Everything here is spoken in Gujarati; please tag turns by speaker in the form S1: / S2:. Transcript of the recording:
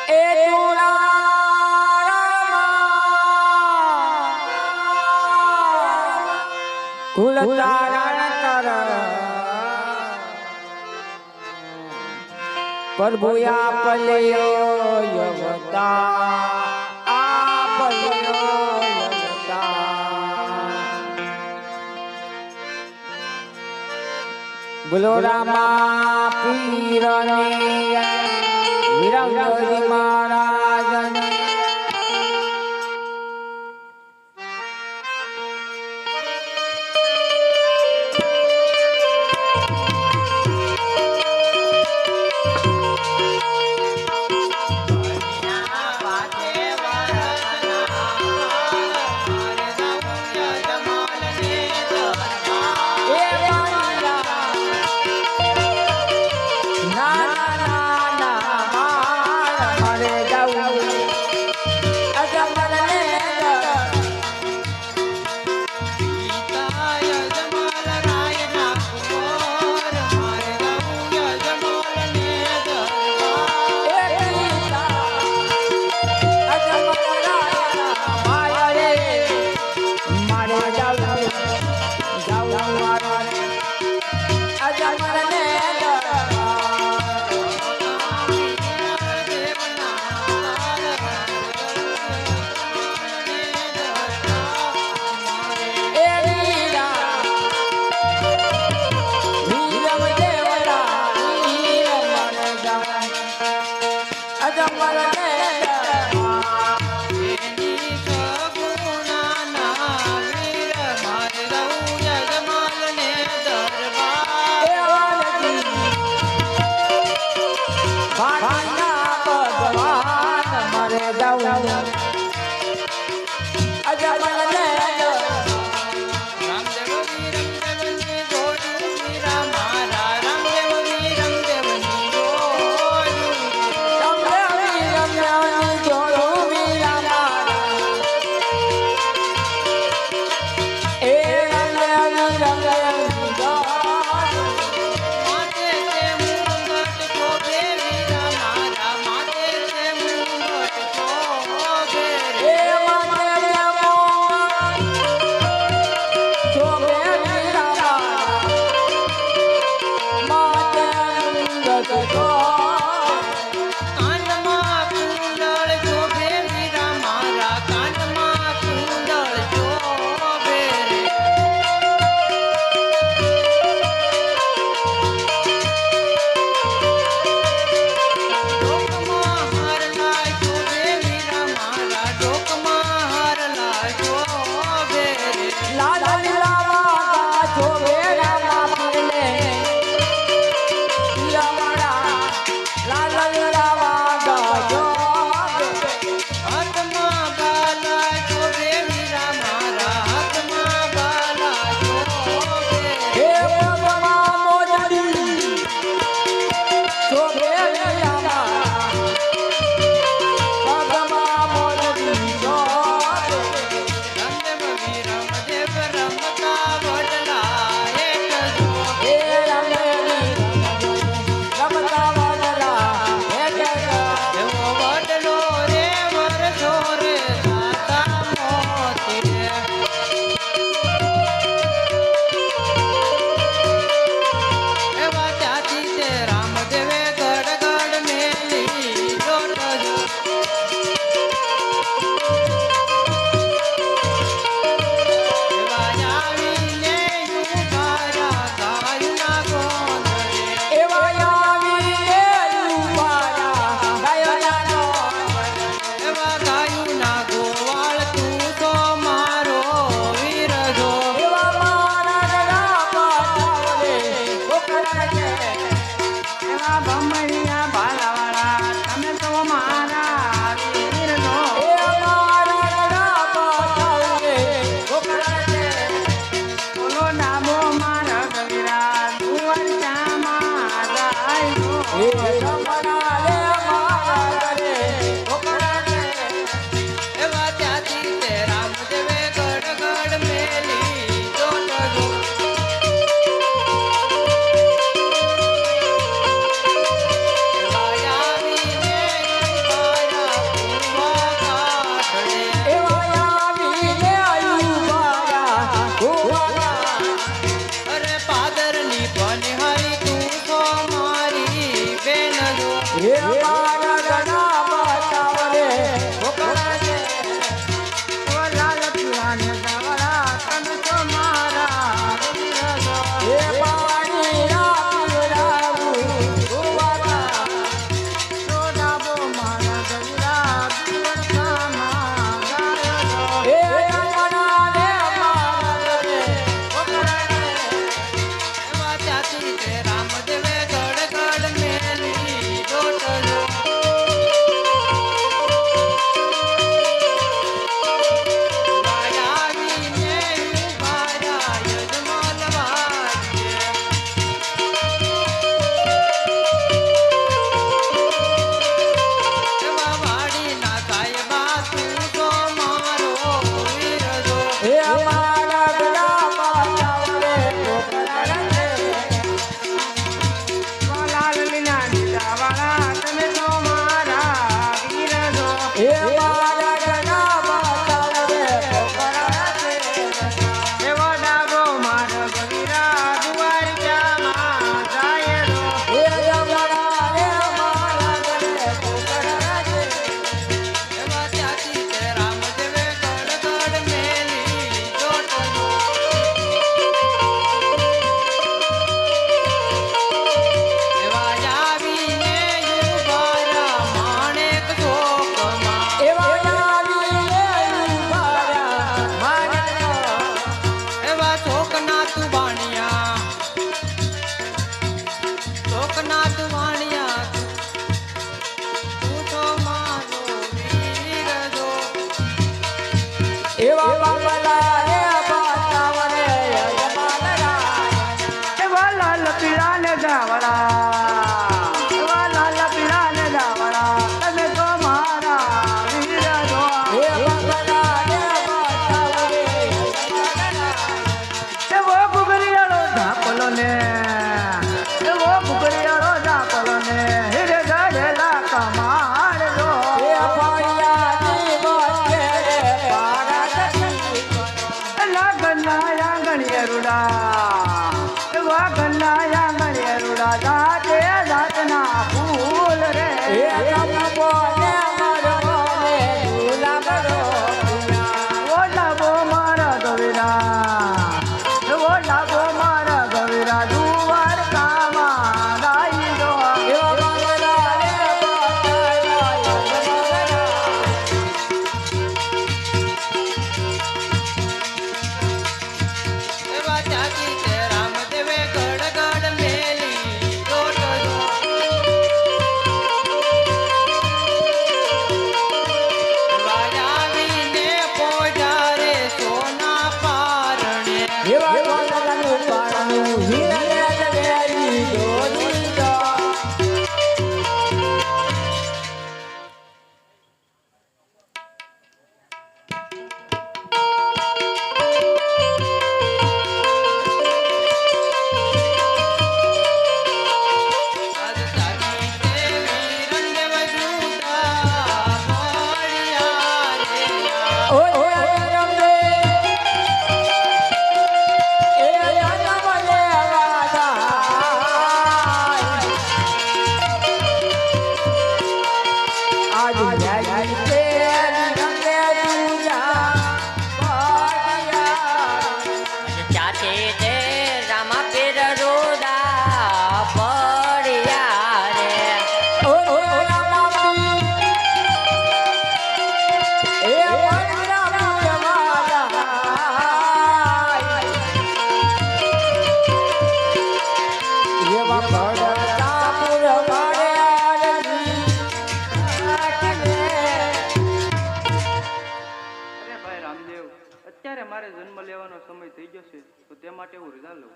S1: એ કુલ પ્રભુ આપલ્યો યવતા બોલો રામા પીરને વિરંગજી મહારાજ હે મારા ગણા બતાવ રે છોકરા રે
S2: ઓ લાલ પીળા ને ધાવળા તમે તો મારા વિરજો
S1: હે પાણી પીવડાવું ગુવાના
S2: તો ડાબો મારા ગજરા પીવડતામાં ગાયો
S1: હે ગણા રે મારા રે છોકરા રે
S2: એવા ત્યાંથી તે રામદેવે ગડ ગડ મેલી ડોટલો વાયાવીને ઉભાર્યા યજમાન વાજ્ય એવા વાડીના સાહેબા તું તો મારો વિરજો
S1: હે મારા ગણા બતાવ રે છોકરા રે
S2: લાલ લીલા લીલા વાળા તમે તો મારા વિરજો
S1: હે મારા ગણા બતાવ રે છોકરા રે
S2: એવો ડાબો મારો કવિરા દ્વારકામાં જાય રો
S1: હે ગણા રે મારા રે છોકરા રે
S2: એવા ત્યાંથી તે રામદેવે ગડ ગડ મેલી જોટલો એવા આવીને ઉભારા માણેક ચોકમાં
S1: એવા આવીને ઉભારા મારા
S2: એવા ચોકનાથ વાણિયા ચોકનાથ વાણિયા તું તો મારો વીરજો
S1: એવા બાબલા રે બતાવ રે યજમાનરા
S2: એવા લાલ પીળા ને ધાવળા એવા લાલ પીળા ને ધાવળા તમે તો મારા વીરજો
S1: હે બાબલા રે બતાવ રે યજમાનરા
S2: એવો ઘુઘરીયાળો ધાપલો ને એવો ઘુઘરીયાળો ધાપલો ને હિરે ગઢેલા કમાડજો
S1: હે પાણિયાની વચ્ચે રે પારાતી
S2: ગન્ના આંગણીએ રૂડા એવા ગન્ના આંગણીએ રૂડા જાતે જાતના ફૂલ રે
S1: હે ગમો ને મરવો ને ગુલાબરો
S2: ઓ લાભો મારા ગવિરા એવો લાભો મારા ગવિરા દ્વારકામાં ગાઈ દો
S1: એવા બાબલા રે બતાવ યજમાનરા
S2: એવા ત્યાંથી તે રામદેવે ગડ ગડ મેલી ડોટલો વાયાવીને પોઢારે સોના પારણે
S1: એવા બાબલાનું પારણું હીરા વેરી દોરી દો
S2: રાજધાની દેવી રંગવ જુદા મોડિયા રે
S1: ઓય રમે એ જન્મ લેવા જાય આજ જાય તે રંગે તુજા પાડિયા
S3: ચાચે તે રામા પીર રોદા પડ્યા રે
S1: ઓય રામાપી એ વણના મારા એવા પડતા પુર મારે આરતી
S4: અરે ભાઈ રામદેવ અત્યારે મારે જન્મ લેવાનો સમય થઈ ગયો છે તો તે માટે હું રજા લઉં